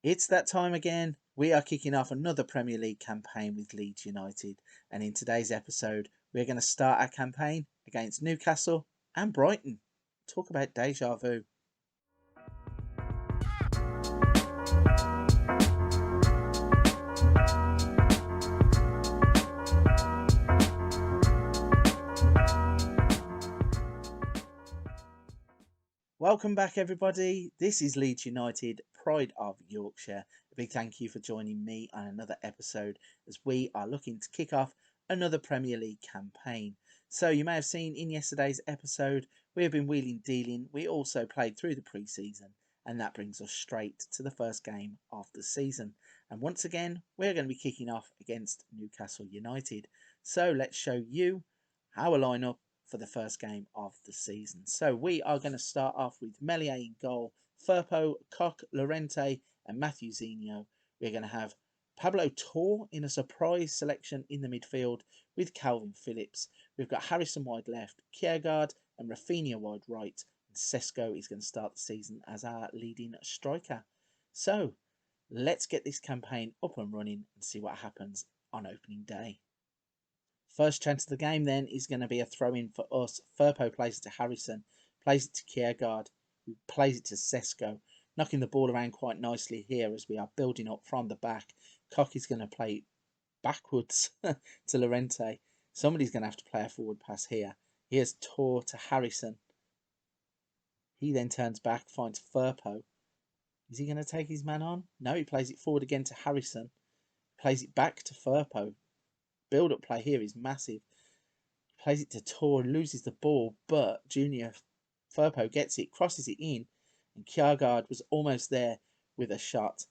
It's that time again. We are kicking off another Premier League campaign with Leeds United, and in today's episode, we're going to start our campaign against Newcastle and Brighton. Talk about Deja Vu. Welcome back, everybody. This is Leeds United, pride of Yorkshire. A big thank you for joining me on another episode as we are looking to kick off another Premier League campaign. So you may have seen in yesterday's episode, we have been wheeling dealing. We also played through the pre-season, and that brings us straight to the first game of the season. And once again, we're going to be kicking off against Newcastle United. So let's show you our lineup for the first game of the season. So we are going to start off with Meslier in goal, Firpo, Koch, Llorente and Matthew Zinho. We're going to have Pablo Torre in a surprise selection in the midfield with Calvin Phillips. We've got Harrison wide left, Kjærgaard and Rafinha wide right. And Sesko is going to start the season as our leading striker. So let's get this campaign up and running and see what happens on opening day. First chance of the game then is going to be a throw-in for us. Firpo plays it to Harrison, plays it to Kjærgaard, who plays it to Sesko, knocking the ball around quite nicely here as we are building up from the back. Koch is going to play backwards to Llorente. Somebody's going to have to play a forward pass here. Here's Torre to Harrison. He then turns back, finds Firpo. Is he going to take his man on? No, he plays it forward again to Harrison. Plays it back to Firpo. Build-up play here is massive. Plays it to Torre, loses the ball, but Junior Firpo gets it, crosses it in, and Kjærgaard was almost there with a shot.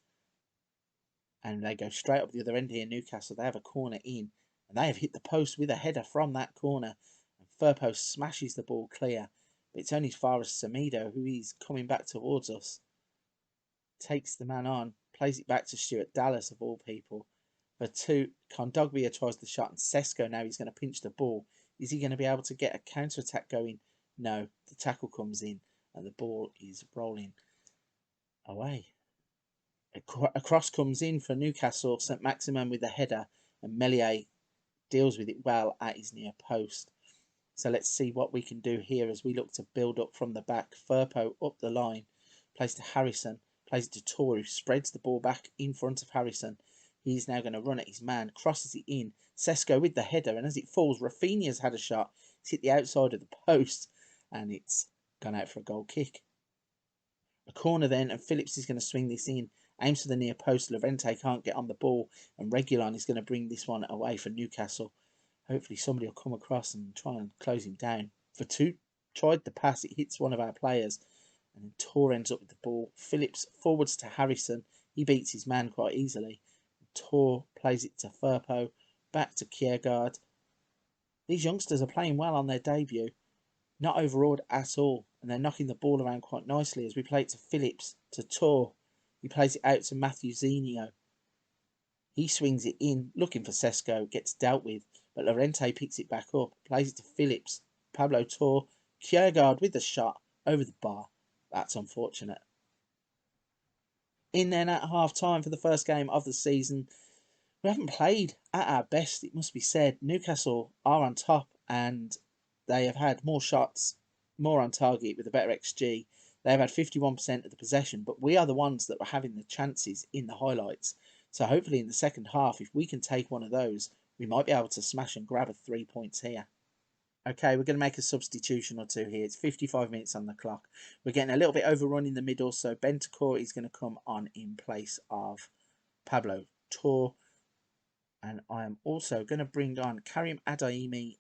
And they go straight up the other end here, Newcastle. They have a corner in, and they have hit the post with a header from that corner. And Firpo smashes the ball clear, but it's only as far as Semedo, who is coming back towards us. Takes the man on, plays it back to Stuart Dallas, of all people. But Kondogbia tries the shot, and Sesko now he's going to pinch the ball. Is he going to be able to get a counter-attack going? No, the tackle comes in, and the ball is rolling away. A cross comes in for Newcastle, St. Maximin with the header, and Meslier deals with it well at his near post. So let's see what we can do here as we look to build up from the back. Firpo up the line, plays to Harrison, plays it to Torre, who spreads the ball back in front of Harrison. He's now going to run at his man, crosses it in. Sesko with the header, and as it falls, Rafinha's had a shot. It's hit the outside of the post, and it's gone out for a goal kick. A corner then, and Phillips is going to swing this in. Aims for the near post. Llorente can't get on the ball, and Reguilon is going to bring this one away for Newcastle. Hopefully somebody will come across and try and close him down. Vertu tried the pass, it hits one of our players, and then Torre ends up with the ball. Phillips forwards to Harrison. He beats his man quite easily. Torre plays it to Firpo, back to Kjærgaard. These youngsters are playing well on their debut, not overawed at all, and they're knocking the ball around quite nicely as we play it to Phillips, to Torre. He plays it out to Matthew Zinho. He swings it in, looking for Sesko, gets dealt with, but Llorente picks it back up, plays it to Phillips, Pablo Torre, Kjærgaard with the shot, over the bar. That's unfortunate. In then at half time for the first game of the season, we haven't played at our best, it must be said. Newcastle are on top and they have had more shots, more on target with a better XG. They have had 51% of the possession, but we are the ones that were having the chances in the highlights. So hopefully in the second half, if we can take one of those, we might be able to smash and grab 3 points here. Okay, we're going to make a substitution or two here. It's 55 minutes on the clock. We're getting a little bit overrun in the middle, so Bentancur is going to come on in place of Pablo Torre. And I am also going to bring on Karim Adeyemi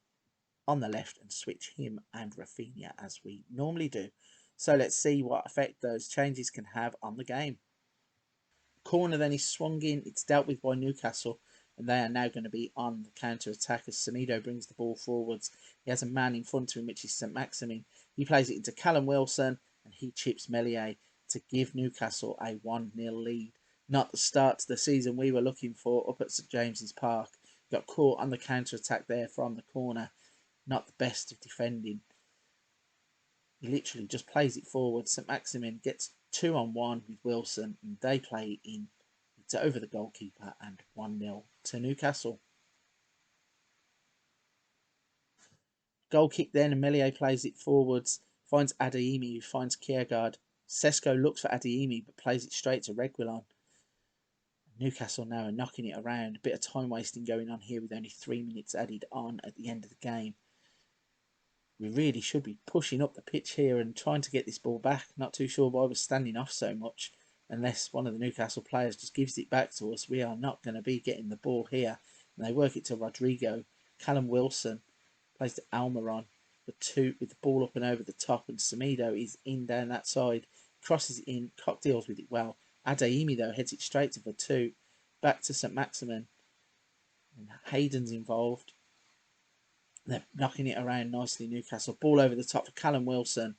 on the left and switch him and Rafinha as we normally do. So let's see what effect those changes can have on the game. Corner then is swung in. It's dealt with by Newcastle. And they are now going to be on the counter-attack as Semedo brings the ball forwards. He has a man in front of him, which is St. Maximin. He plays it into Callum Wilson, and he chips Meslier to give Newcastle a 1-0 lead. Not the start to the season we were looking for up at St James's Park. Got caught on the counter-attack there from the corner. Not the best of defending. He literally just plays it forward. St Maximin gets 2-on-1 with Wilson, and they play in. It's over the goalkeeper and 1-0 to Newcastle. Goal kick then, and Meslier plays it forwards, finds Adeyemi, who finds Kiergaard. Sesko looks for Adeyemi, but plays it straight to Reguilon. Newcastle now are knocking it around. A bit of time wasting going on here with only 3 minutes added on at the end of the game. We really should be pushing up the pitch here and trying to get this ball back. Not too sure why we're standing off so much. Unless one of the Newcastle players just gives it back to us, we are not going to be getting the ball here. And they work it to Rodrigo. Callum Wilson plays to Almiron. With the ball up and over the top, and Semedo is in down that side. Crosses it in. Cock deals with it well. Adeyemi, though, heads it straight to the 2. Back to St. Maximin. And Hayden's involved. They're knocking it around nicely, Newcastle. Ball over the top for Callum Wilson.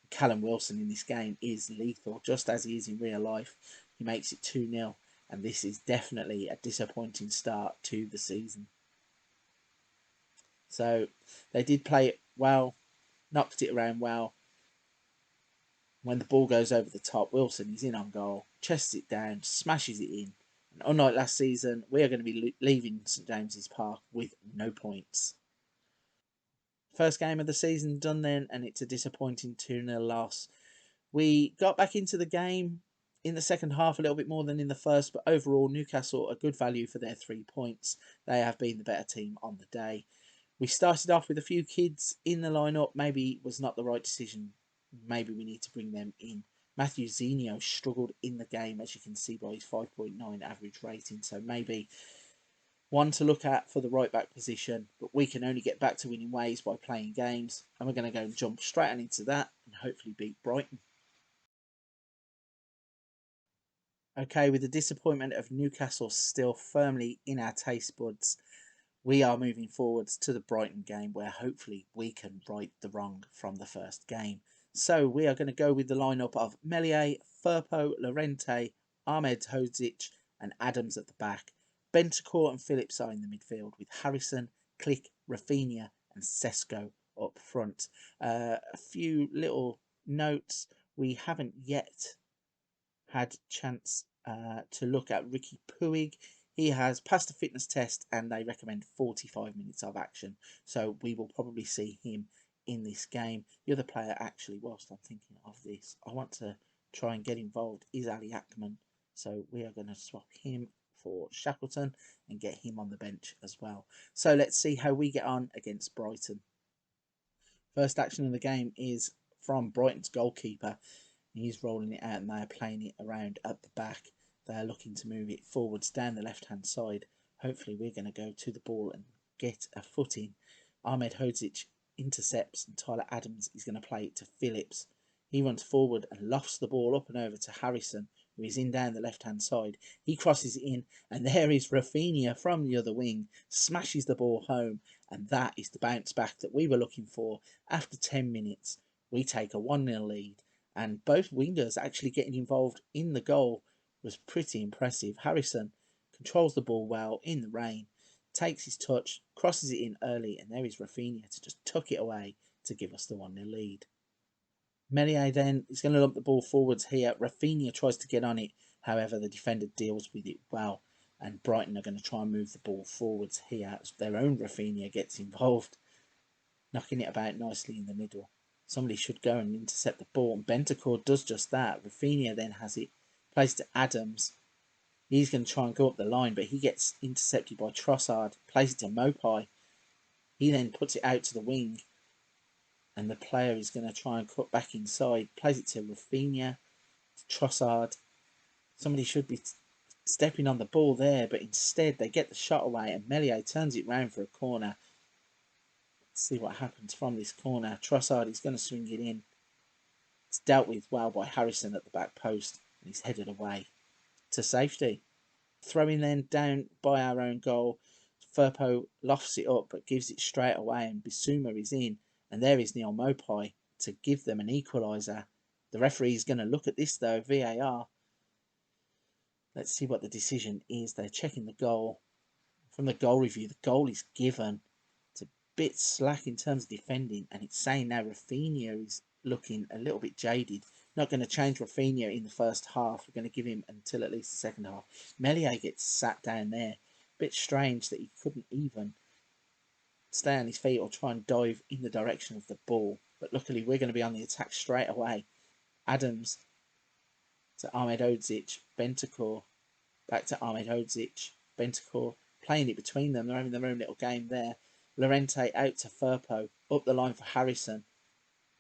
Callum Wilson in this game is lethal, just as he is in real life. He makes it 2-0, and this is definitely a disappointing start to the season. So they did play it well, knocked it around well. When the ball goes over the top, Wilson is in on goal, chests it down, smashes it in. And unlike last season, we are going to be leaving St James's Park with no points. First game of the season done then, and it's a disappointing 2-0 loss. We got back into the game in the second half a little bit more than in the first, but overall Newcastle a good value for their 3 points. They have been the better team on the day. We started off with a few kids in the lineup. Maybe it was not the right decision. Maybe we need to bring them in. Matthew Zinio struggled in the game, as you can see by his 5.9 average rating. So maybe one to look at for the right back position. But we can only get back to winning ways by playing games. And we're going to go and jump straight on into that and hopefully beat Brighton. Okay, with the disappointment of Newcastle still firmly in our taste buds, we are moving forwards to the Brighton game where hopefully we can right the wrong from the first game. So we are going to go with the lineup of Meslier, Firpo, Llorente, Ahmed Hodzic and Adams at the back. Bentancur and Phillips are in the midfield with Harrison, Click, Rafinha and Sesko up front. A few little notes. We haven't yet had chance to look at Ricky Puig. He has passed a fitness test and they recommend 45 minutes of action. So we will probably see him in this game. The other player, actually, whilst I'm thinking of this, I want to try and get involved, is Ali Akman. So we are going to swap him for Shackleton and get him on the bench as well. So let's see how we get on against Brighton. First action of the game is from Brighton's goalkeeper. He's rolling it out and they are playing it around at the back. They are looking to move it forwards down the left-hand side. Hopefully we're going to go to the ball and get a footing. Ahmed Hodzic intercepts and Tyler Adams is going to play it to Phillips. He runs forward and lofts the ball up and over to Harrison, who is in down the left-hand side. He crosses it in and there is Rafinha from the other wing, smashes the ball home, and that is the bounce back that we were looking for. After 10 minutes, we take a 1-0 lead. And both wingers actually getting involved in the goal was pretty impressive. Harrison controls the ball well in the rain, takes his touch, crosses it in early, and there is Rafinha to just tuck it away to give us the 1-0 lead. Meslier then is going to lump the ball forwards here. Rafinha tries to get on it, however the defender deals with it well, and Brighton are going to try and move the ball forwards here as their own Rafinha gets involved, knocking it about nicely in the middle. Somebody should go and intercept the ball, and Bentancur does just that. Rafinha then has it, plays to Adams. He's going to try and go up the line, but he gets intercepted by Trossard, plays it to Mopai. He then puts it out to the wing, and the player is going to try and cut back inside, plays it to Rafinha, to Trossard. Somebody should be stepping on the ball there, but instead they get the shot away, and Meslier turns it round for a corner. See what happens from this corner. Trossard is going to swing it in. It's dealt with well by Harrison at the back post, and he's headed away to safety. Throwing then down by our own goal. Firpo lofts it up but gives it straight away, and Bissouma is in, and there is Neil Mopai to give them an equaliser. The referee is going to look at this though, VAR. Let's see what the decision is. They're checking the goal. From the goal review, the goal is given. Bit slack in terms of defending, and it's saying now Rafinha is looking a little bit jaded. Not going to change Rafinha in the first half. We're going to give him until at least the second half. Meslier gets sat down there. Bit strange that he couldn't even stay on his feet or try and dive in the direction of the ball. But luckily, we're going to be on the attack straight away. Adams to Ahmed Odzic, Bentancur, back to Ahmed Odzic, Bentancur, playing it between them. They're having their own little game there. Llorente out to Firpo, up the line for Harrison.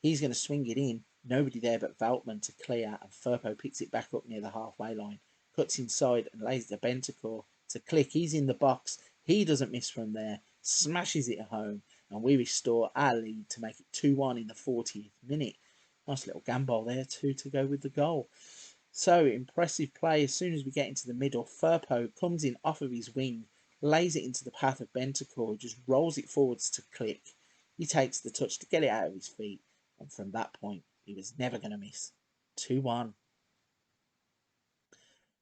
He's going to swing it in. Nobody there but Veltman to clear, and Firpo picks it back up near the halfway line. Cuts inside and lays it to Bentancur to Click. He's in the box. He doesn't miss from there. Smashes it home, and we restore our lead to make it 2-1 in the 40th minute. Nice little gambol there too to go with the goal. So impressive play. As soon as we get into the middle, Firpo comes in off of his wing, lays it into the path of Bentancur, just rolls it forwards to Click. He takes the touch to get it out of his feet, and from that point, he was never going to miss. 2-1.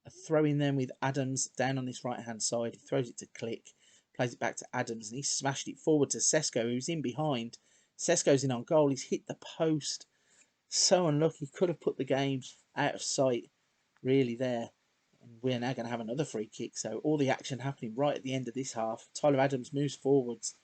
A throw in then with Adams down on this right hand side. He throws it to Click, plays it back to Adams, and he smashed it forward to Sesko, who's in behind. Sesko's in on goal. He's hit the post. So unlucky. Could have put the game out of sight, really, there. And we're now going to have another free kick. So all the action happening right at the end of this half. Tyler Adams moves forwards,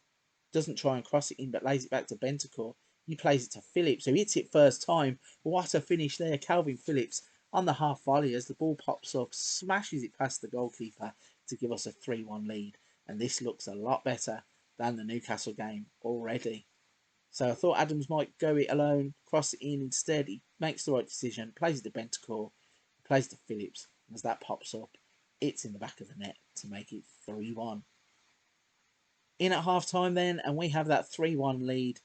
doesn't try and cross it in, but lays it back to Bentancur. He plays it to Phillips, who hits it first time. What a finish there. Calvin Phillips on the half volley as the ball pops up, smashes it past the goalkeeper to give us a 3-1 lead. And this looks a lot better than the Newcastle game already. So I thought Adams might go it alone, cross it in. Instead, he makes the right decision, plays it to Bentancur, plays it to Phillips. And as that pops up, it's in the back of the net to make it 3-1. In at half time then, and we have that 3-1 lead.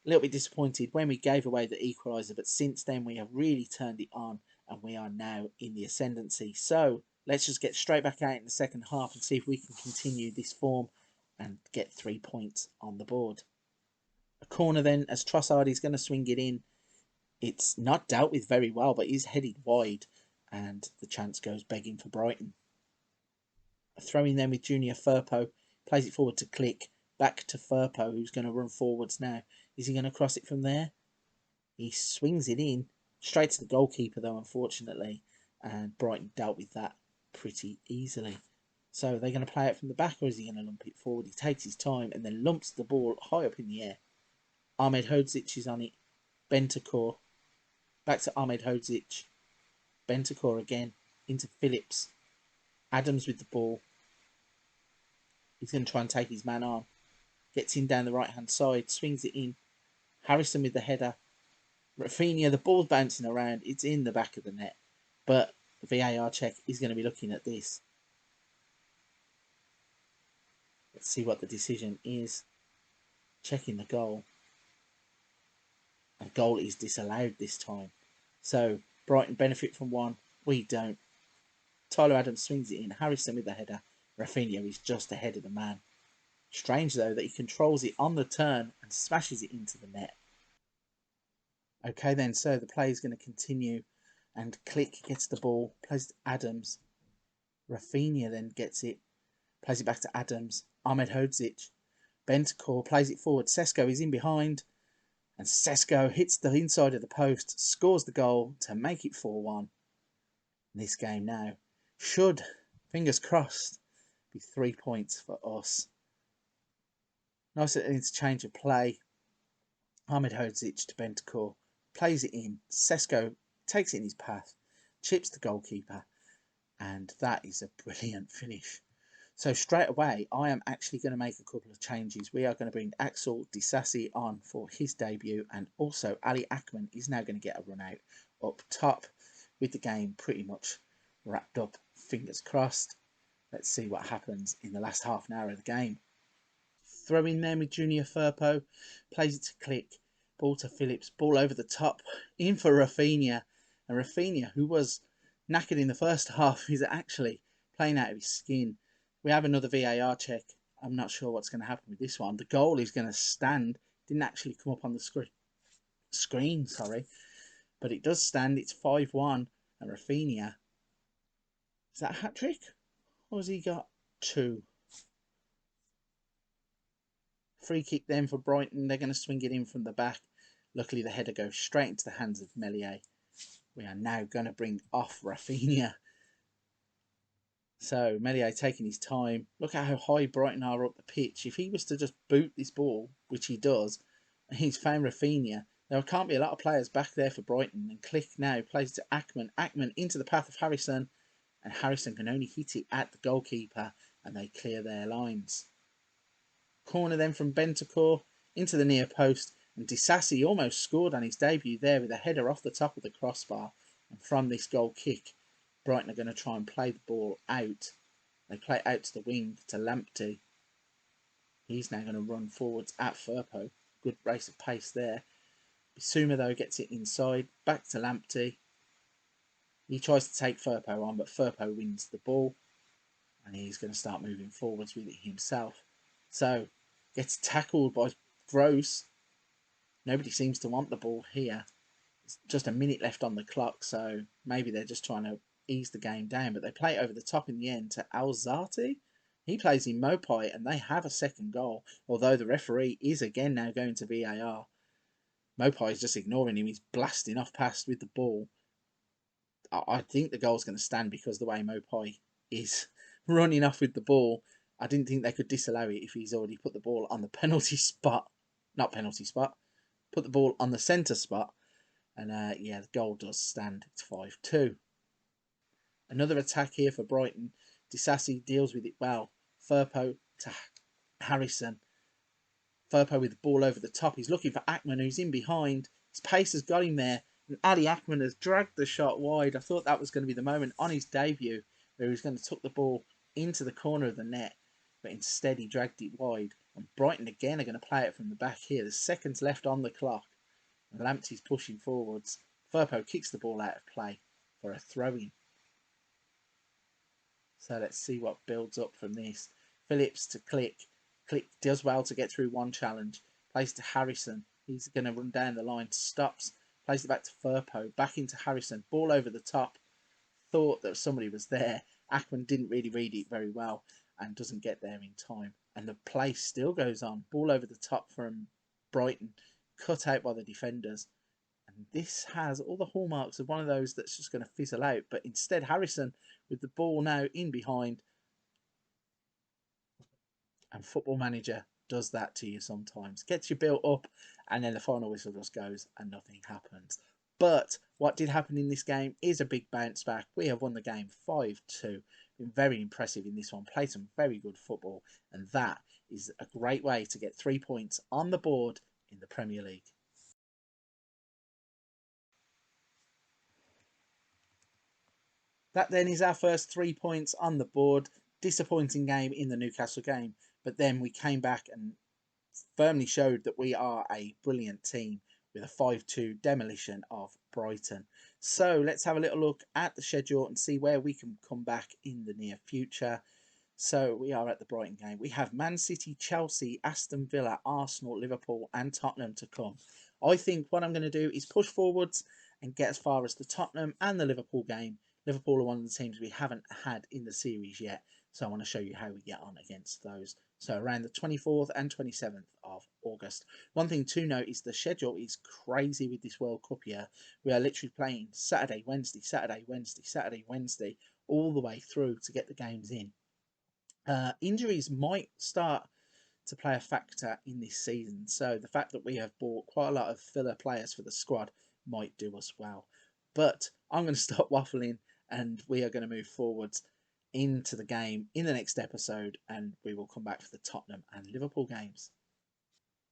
A little bit disappointed when we gave away the equaliser, but since then we have really turned it on and we are now in the ascendancy. So let's just get straight back out in the second half and see if we can continue this form and get 3 points on the board. A corner then as Trossard is going to swing it in. It's not dealt with very well, but he's headed wide and the chance goes begging for Brighton. A throw in then with Junior Firpo, plays it forward to Click, back to Firpo, who's going to run forwards now. Is he going to cross it from there? He swings it in, straight to the goalkeeper though, unfortunately, and Brighton dealt with that pretty easily. So they're going to play it from the back, or is he going to lump it forward? He takes his time and then lumps the ball high up in the air. Ahmed Hodzic is on it. Bentancur, back to Ahmed Hodzic. Bentancur again, into Phillips. Adams with the ball. He's going to try and take his man on. Gets in down the right hand side, swings it in. Harrison with the header. Rafinha, the ball's bouncing around. It's in the back of the net. But the VAR check is going to be looking at this. Let's see what the decision is. Checking the goal. A goal is disallowed this time. So Brighton benefit from one. We don't. Tyler Adams swings it in. Harrison with the header. Rafinha is just ahead of the man. Strange though that he controls it on the turn and smashes it into the net. Okay then, so the play is going to continue and Click gets the ball, plays it to Adams. Rafinha then gets it, plays it back to Adams. Ahmed Hodzic. Bentancur plays it forward. Sesko is in behind and Sesko hits the inside of the post, scores the goal to make it 4-1. This game now should, fingers crossed, be 3 points for us. Nice little interchange of play. Ahmed Hodzic to Bentancur, plays it in. Sesko takes it in his path, chips the goalkeeper, and that is a brilliant finish. So straight away, I am actually going to make a couple of changes. We are going to bring Axel Disasi on for his debut, and also Ali Akman is now going to get a run out up top with the game pretty much wrapped up. Fingers crossed. Let's see what happens in the last half an hour of the game. Throw in there with Junior Firpo, plays it to Click, ball to Phillips, ball over the top, in for Rafinha. And Rafinha, who was knackered in the first half, is actually playing out of his skin. We have another VAR check. I'm not sure what's going to happen with this one. The goal is going to stand. Didn't actually come up on the screen, but it does stand. It's 5-1, and Rafinha, is that a hat-trick? Or has he got 2? Free kick then for Brighton. They're going to swing it in from the back. Luckily, the header goes straight into the hands of Meslier. We are now going to bring off Rafinha. So Meslier taking his time. Look at how high Brighton are up the pitch. If he was to just boot this ball, which he does, and he's found Rafinha, there can't be a lot of players back there for Brighton. And Click now plays to Ackman. Ackman into the path of Harrison, and Harrison can only hit it at the goalkeeper, and they clear their lines. Corner then from Bentancur into the near post, and Disasi almost scored on his debut there with a header off the top of the crossbar. And from this goal kick, Brighton are going to try and play the ball out. They play it out to the wing to Lamptey. He's now going to run forwards at Firpo. Good race of pace there. Bissouma, though, gets it inside. Back to Lamptey. He tries to take Firpo on, but Firpo wins the ball. And he's going to start moving forwards with it himself. So, gets tackled by Gross. Nobody seems to want the ball here. It's just a minute left on the clock, so maybe they're just trying to ease the game down. But they play it over the top in the end to Alzati. He plays in Mopai, and they have a second goal. Although the referee is again now going to VAR. Mopai is just ignoring him. He's blasting off past with the ball. I think the goal's going to stand because the way Mopai is running off with the ball. I didn't think they could disallow it if he's already put the ball on the penalty spot. Not penalty spot. Put the ball on the centre spot. And yeah, the goal does stand. It's 5-2. Another attack here for Brighton. Disasi deals with it well. Firpo to Harrison. Firpo with the ball over the top. He's looking for Ackman, who's in behind. His pace has got him there. And Ali Ackman has dragged the shot wide. I thought that was going to be the moment on his debut where he was going to tuck the ball into the corner of the net. But instead he dragged it wide. And Brighton again are going to play it from the back here. There's seconds left on the clock. And Lamptey's pushing forwards. Firpo kicks the ball out of play for a throw-in. So let's see what builds up from this. Phillips to Click. Click does well to get through one challenge. Plays to Harrison. He's going to run down the line. Stops. Plays it back to Firpo. Back into Harrison. Ball over the top. Thought that somebody was there. Ackman didn't really read it very well and doesn't get there in time. And the play still goes on. Ball over the top from Brighton. Cut out by the defenders. And this has all the hallmarks of one of those that's just going to fizzle out. But instead, Harrison with the ball now in behind. And Football Manager does that to you sometimes. Gets you built up and then the final whistle just goes and nothing happens. But what did happen in this game is a big bounce back. We have won the game 5-2. Been very impressive in this one. Played some very good football. And that is a great way to get 3 points on the board in the Premier League. That then is our first 3 points on the board. Disappointing game in the Newcastle game. But then we came back and firmly showed that we are a brilliant team with a 5-2 demolition of Brighton. So let's have a little look at the schedule and see where we can come back in the near future. So we are at the Brighton game. We have Man City, Chelsea, Aston Villa, Arsenal, Liverpool and Tottenham to come. I think what I'm going to do is push forwards and get as far as the Tottenham and the Liverpool game. Liverpool are one of the teams we haven't had in the series yet. So I want to show you how we get on against those. So around the 24th and 27th of August. One thing to note is the schedule is crazy with this World Cup year. We are literally playing Saturday, Wednesday, Saturday, Wednesday, Saturday, Wednesday, all the way through to get the games in. Injuries might start to play a factor in this season. So the fact that we have bought quite a lot of filler players for the squad might do us well. But I'm going to stop waffling and we are going to move forwards into the game in the next episode and we will come back for the Tottenham and Liverpool games.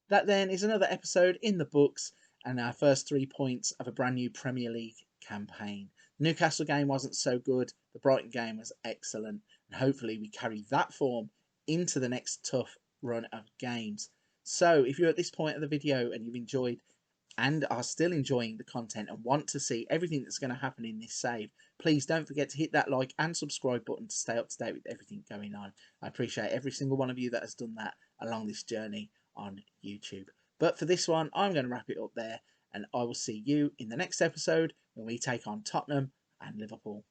That then is another episode in the books and our first 3 points of a brand new Premier League campaign. The Newcastle game wasn't so good. The Brighton game was excellent. And hopefully we carry that form into the next tough run of games. So if you're at this point of the video and you've enjoyed and are still enjoying the content and want to see everything that's going to happen in this save, please don't forget to hit that like and subscribe button to stay up to date with everything going on. I appreciate every single one of you that has done that along this journey on YouTube. But for this one, I'm going to wrap it up there and I will see you in the next episode when we take on Tottenham and Liverpool.